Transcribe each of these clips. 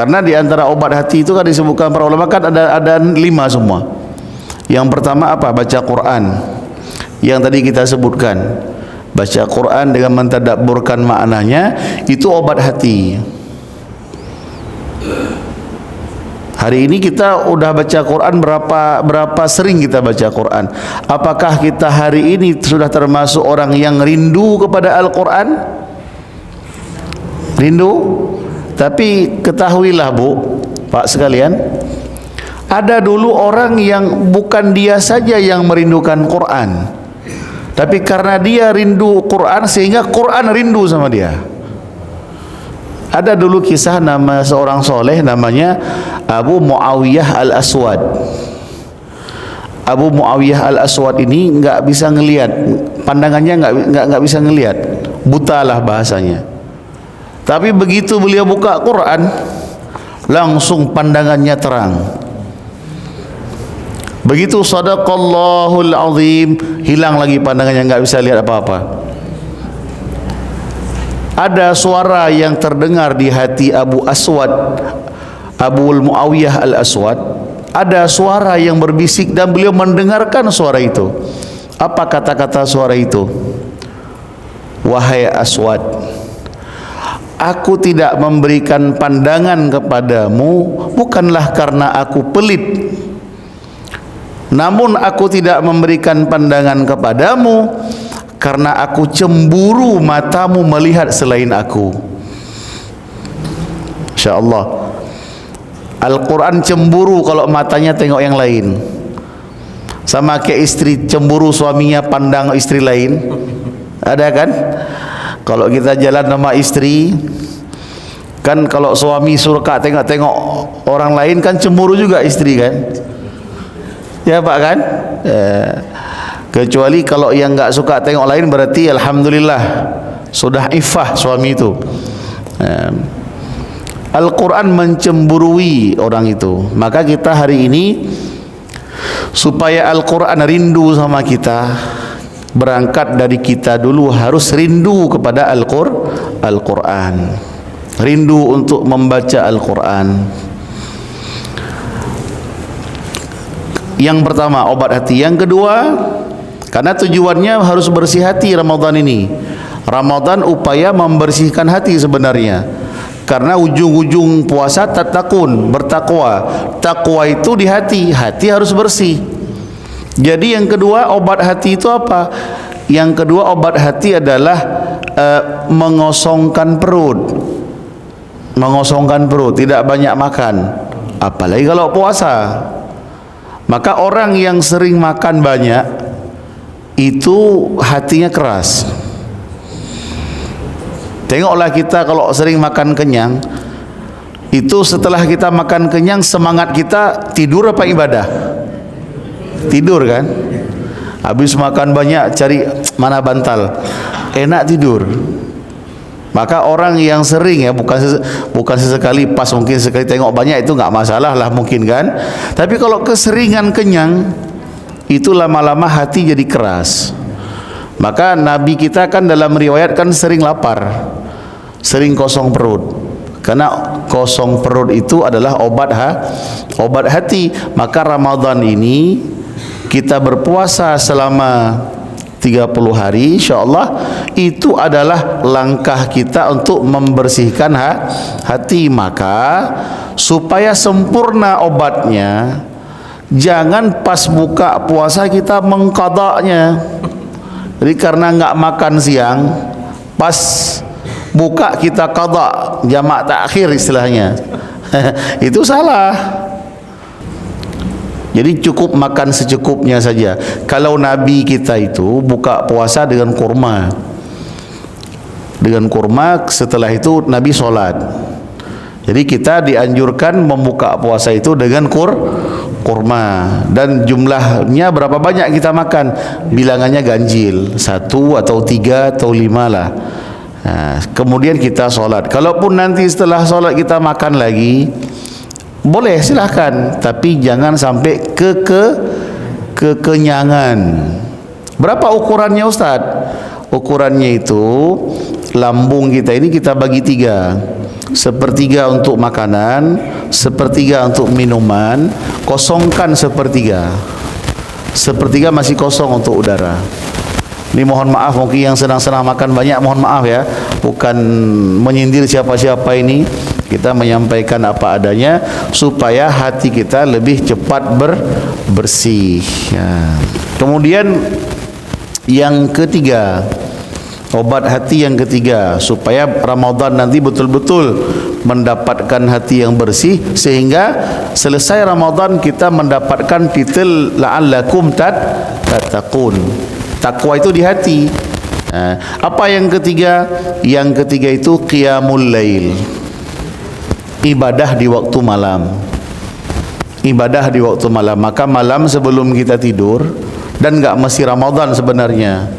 Karena di antara obat hati itu kan disebutkan para ulama kan ada 5 semua. Yang pertama apa? Baca Quran. Yang tadi kita sebutkan. Baca Quran dengan mentadabburkan maknanya, itu obat hati. Hari ini kita udah baca Quran berapa sering kita baca Quran? Apakah kita hari ini sudah termasuk orang yang rindu kepada Al-Quran? Rindu? Tapi ketahuilah Bu, Pak sekalian, ada dulu orang yang bukan dia saja yang merindukan Quran, tapi karena dia rindu Quran sehingga Quran rindu sama dia. Ada dulu kisah nama seorang soleh namanya Abu Muawiyah Al-Aswad. Abu Muawiyah Al-Aswad ini nggak bisa ngelihat, pandangannya nggak bisa ngelihat, buta lah bahasanya. Tapi begitu beliau buka Quran, langsung pandangannya terang. Begitu sadaqallahul azim, hilang lagi pandangannya, nggak bisa lihat apa-apa. Ada suara yang terdengar di hati Abu Muawiyah Al-Aswad. Ada suara yang berbisik dan beliau mendengarkan suara itu. Apa kata-kata suara itu? Wahai Aswad, aku tidak memberikan pandangan kepadamu bukanlah karena aku pelit, namun aku tidak memberikan pandangan kepadamu karena aku cemburu matamu melihat selain aku. Insya Allah, Al-Quran cemburu kalau matanya tengok yang lain. Sama kayak istri cemburu suaminya pandang istri lain. Ada kan? Kalau kita jalan sama istri, kan kalau suami suka tengok-tengok orang lain kan cemburu juga istri kan? Ya Pak kan? Kecuali kalau yang nggak suka tengok lain berarti alhamdulillah sudah iffah suami itu. Al-Quran mencemburui orang itu. Maka kita hari ini supaya Al-Quran rindu sama kita, berangkat dari kita dulu harus rindu kepada Al-Quran, rindu untuk membaca Al-Quran. Yang pertama obat hati. Yang kedua, karena tujuannya harus bersih hati Ramadan ini. Ramadan upaya membersihkan hati sebenarnya. Karena ujung-ujung puasa tatakun, bertakwa. Takwa itu di hati, hati harus bersih. Jadi yang kedua obat hati itu apa? Yang kedua obat hati adalah mengosongkan perut. Mengosongkan perut, tidak banyak makan. Apalagi kalau puasa. Maka orang yang sering makan banyak itu hatinya keras. Tengoklah kita kalau sering makan kenyang, itu setelah kita makan kenyang semangat kita tidur apa ibadah? Tidur kan? Habis makan banyak cari mana bantal, enak tidur. Maka orang yang sering ya, bukan sesekali, pas mungkin sekali tengok banyak itu nggak masalah lah mungkin kan. Tapi kalau keseringan kenyang itu lama-lama hati jadi keras. Maka Nabi kita kan dalam riwayat kan sering lapar, sering kosong perut. Karena kosong perut itu adalah obat hati. Maka Ramadan ini kita berpuasa selama 30 hari insyaallah, itu adalah langkah kita untuk membersihkan hati. Maka supaya sempurna obatnya, jangan pas buka puasa kita mengqadanya. Jadi karena nggak makan siang, pas buka kita qada, jamak takhir istilahnya. Itu salah. Jadi cukup makan secukupnya saja. Kalau Nabi kita itu buka puasa dengan kurma. Dengan kurma, setelah itu Nabi sholat. Jadi kita dianjurkan membuka puasa itu dengan kurma. Dan jumlahnya berapa banyak kita makan? Bilangannya ganjil, 1 atau 3 atau 5 lah. Nah, kemudian kita sholat. Kalaupun nanti setelah sholat kita makan lagi, boleh silahkan, tapi jangan sampai kekenyangan. Berapa ukurannya Ustaz? Ukurannya itu lambung kita ini kita bagi tiga. Sepertiga untuk makanan, sepertiga untuk minuman, kosongkan sepertiga. Sepertiga masih kosong untuk udara. Ini mohon maaf, mungkin yang senang-senang makan banyak, mohon maaf ya. Bukan menyindir siapa-siapa ini. Kita menyampaikan apa adanya supaya hati kita lebih cepat bersih. Ya. Kemudian yang ketiga, obat hati yang ketiga, supaya Ramadan nanti betul-betul mendapatkan hati yang bersih, sehingga selesai Ramadan kita mendapatkan titel la'allakum tattaqun. Takwa itu di hati. Apa yang ketiga? Yang ketiga itu qiyamul lail, ibadah di waktu malam. Ibadah di waktu malam. Maka malam sebelum kita tidur, dan enggak mesti Ramadan sebenarnya,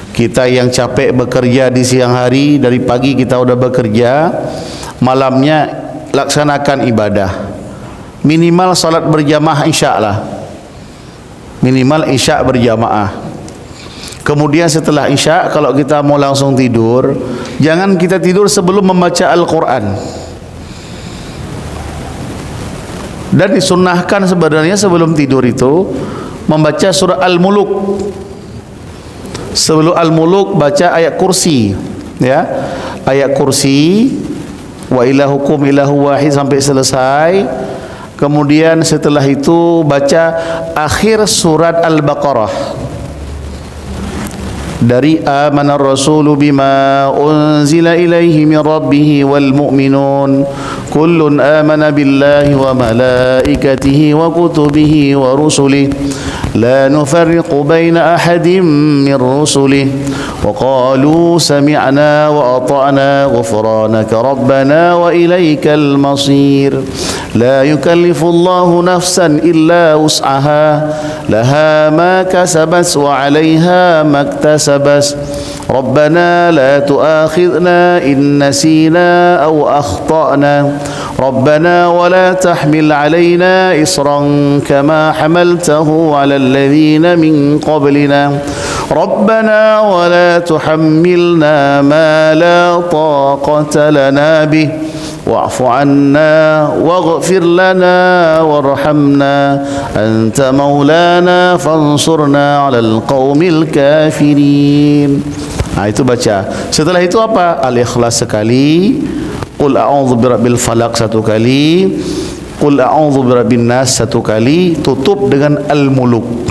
kita yang capek bekerja di siang hari, dari pagi kita udah bekerja, malamnya laksanakan ibadah. Minimal salat berjamaah isya lah. Minimal isya berjamaah. Kemudian setelah isya, kalau kita mau langsung tidur, jangan kita tidur sebelum membaca Al-Quran. Dan disunnahkan sebenarnya sebelum tidur itu membaca surah Al-Muluk. Sebelum Al-Muluk baca ayat kursi, ya, ayat kursi, wa ilahukum ilahu wahid sampai selesai. Kemudian setelah itu baca akhir surat Al-Baqarah, dari amanar rasulu bima unzila ilaihi min rabbih wal mu'minun kullun amana billahi wa malaikatihi wa kutubihi wa rusulihi la nufarriqu baina ahadin min rusulihi wa qalu sami'na wa ata'na ghufranaka rabbana wa ilaikal masir la yukallifu Allahu nafsan illa wus'aha laha ma kasabat wa 'alayha ma iktasabat rabbana la tu'akhidhna in nasina aw akhtana rabbana wa la tahmil 'alayna isran kama hamaltahu 'ala alladhina min qablina rabbana wa la tuhammilna ma la taqata lana bih wa'fu 'anna waghfir lana warhamna anta maulana fansurna 'alal qaumil kafirin. Itu baca. Setelah itu apa? Al-Ikhlas sekali, qul a'udzu birabbil falaq satu kali, qul a'udzu birabbin nas satu kali, tutup dengan Al-Muluk.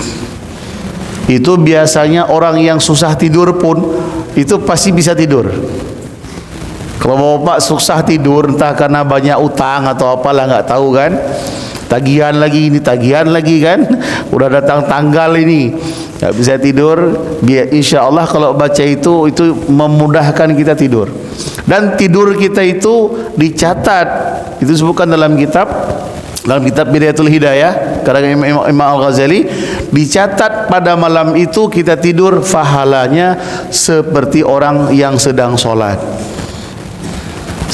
Itu biasanya orang yang susah tidur pun itu pasti bisa tidur. Kalau bapak susah tidur, entah karena banyak utang atau apalah, nggak tahu kan, tagihan lagi ini, tagihan lagi kan, udah datang tanggal ini, nggak bisa tidur. Biar insya Allah kalau baca itu memudahkan kita tidur. Dan tidur kita itu dicatat, itu disebutkan dalam kitab Bidayatul Hidayah karena Imam Al-Ghazali, dicatat pada malam itu kita tidur pahalanya seperti orang yang sedang sholat.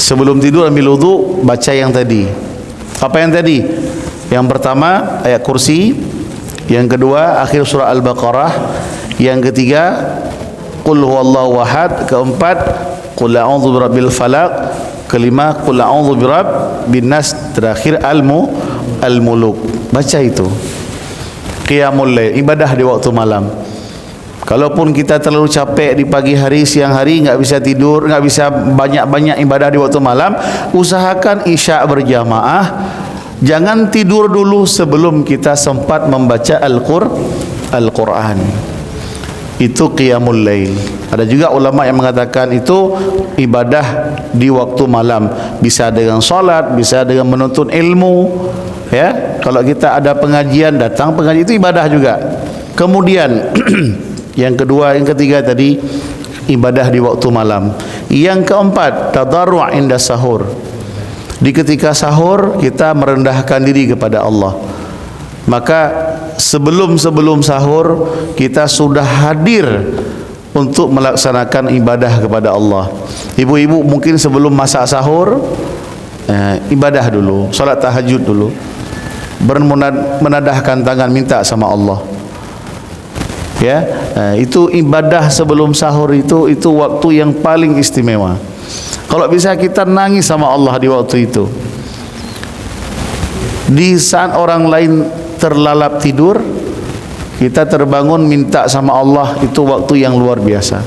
Sebelum tidur ambil wudu, baca yang tadi. Apa yang tadi? Yang pertama ayat kursi, yang kedua akhir surah Al-Baqarah, yang ketiga qul huwallahu ahad, keempat qul a'udzu birabbil falaq, kelima qul a'udzu birabbin nas, terakhir Al-Muluk. Baca itu. Qiyamul lail, ibadah di waktu malam. Kalaupun kita terlalu capek di pagi hari, siang hari, nggak bisa tidur, nggak bisa banyak-banyak ibadah di waktu malam, usahakan isya berjamaah. Jangan tidur dulu sebelum kita sempat membaca Al-Quran. Itu qiyamul lail. Ada juga ulama yang mengatakan itu ibadah di waktu malam. Bisa dengan salat, bisa dengan menuntut ilmu. Ya, kalau kita ada pengajian, datang pengajian, itu ibadah juga. Kemudian yang kedua, yang ketiga tadi ibadah di waktu malam. Yang keempat, tadarru' inda sahur. Di ketika sahur kita merendahkan diri kepada Allah. Maka sebelum sahur kita sudah hadir untuk melaksanakan ibadah kepada Allah. Ibu-ibu mungkin sebelum masak sahur ibadah dulu, salat tahajud dulu, menadahkan tangan minta sama Allah. Ya, itu ibadah sebelum sahur itu waktu yang paling istimewa. Kalau bisa kita nangis sama Allah di waktu itu. Di saat orang lain terlalap tidur, kita terbangun minta sama Allah, itu waktu yang luar biasa.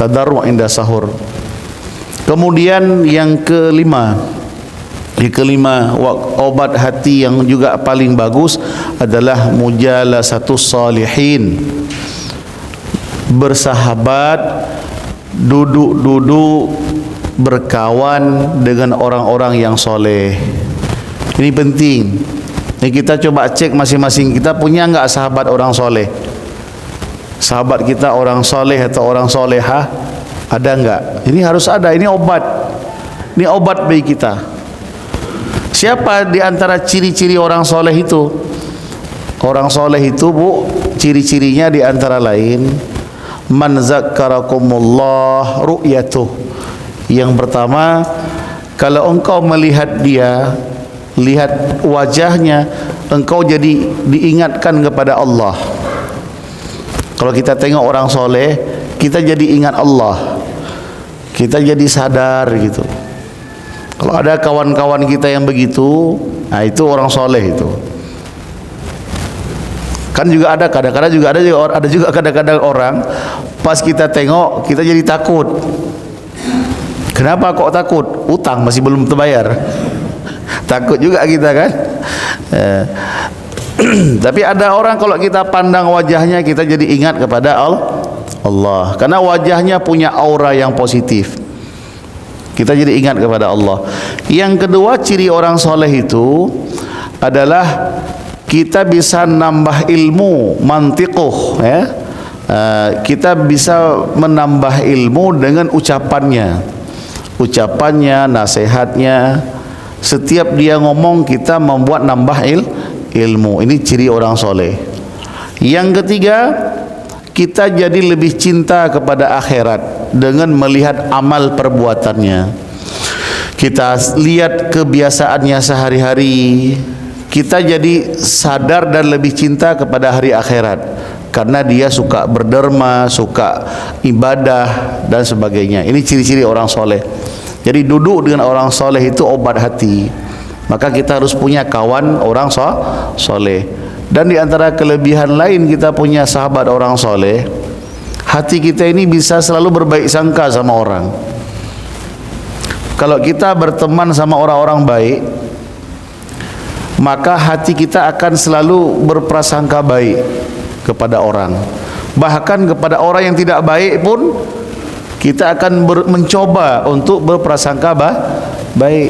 Tadarru' inda sahur. Kemudian yang kelima, obat hati yang juga paling bagus adalah mujalasatus salihin. Bersahabat, duduk-duduk, berkawan dengan orang-orang yang soleh. Ini penting. Ini kita coba cek masing-masing kita punya enggak sahabat orang soleh. Sahabat kita orang soleh atau orang solehah ada enggak? Ini harus ada. Ini obat. Ini obat bagi kita. Siapa di antara ciri-ciri orang soleh itu? Orang soleh itu, Bu, ciri-cirinya di antara lain man zakkarakumullah ru'yatuh. Yang pertama, kalau engkau melihat dia, lihat wajahnya, engkau jadi diingatkan kepada Allah. Kalau kita tengok orang soleh, kita jadi ingat Allah, kita jadi sadar gitu. Kalau ada kawan-kawan kita yang begitu, nah itu orang soleh itu. Kan juga ada kadang-kadang juga kadang-kadang orang pas kita tengok kita jadi takut. Kenapa kok takut? Utang masih belum terbayar. Takut juga kita kan. Tapi ada orang kalau kita pandang wajahnya kita jadi ingat kepada Allah, karena wajahnya punya aura yang positif. Kita jadi ingat kepada Allah. Yang kedua ciri orang soleh itu adalah kita bisa nambah ilmu, mantiquh, ya. Kita bisa menambah ilmu dengan ucapannya, nasihatnya. Setiap dia ngomong kita membuat nambah ilmu. Ini ciri orang soleh. Yang ketiga, kita jadi lebih cinta kepada akhirat dengan melihat amal perbuatannya. Kita lihat kebiasaannya sehari-hari, kita jadi sadar dan lebih cinta kepada hari akhirat karena dia suka berderma, suka ibadah dan sebagainya. Ini ciri-ciri orang soleh. Jadi duduk dengan orang soleh itu obat hati. Maka kita harus punya kawan orang soleh. Dan di antara kelebihan lain kita punya sahabat orang soleh, hati kita ini bisa selalu berbaik sangka sama orang. Kalau kita berteman sama orang-orang baik, maka hati kita akan selalu berprasangka baik kepada orang. Bahkan kepada orang yang tidak baik pun kita akan mencoba untuk berprasangka baik.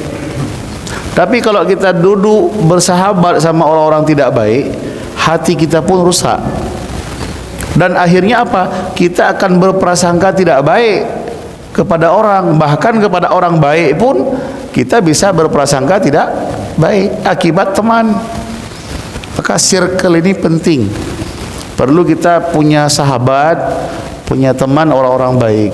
Tapi kalau kita duduk bersahabat sama orang-orang tidak baik, hati kita pun rusak. Dan akhirnya apa? Kita akan berprasangka tidak baik kepada orang. Bahkan kepada orang baik pun kita bisa berprasangka tidak baik akibat teman. Maka circle ini penting. Perlu kita punya sahabat, punya teman orang-orang baik.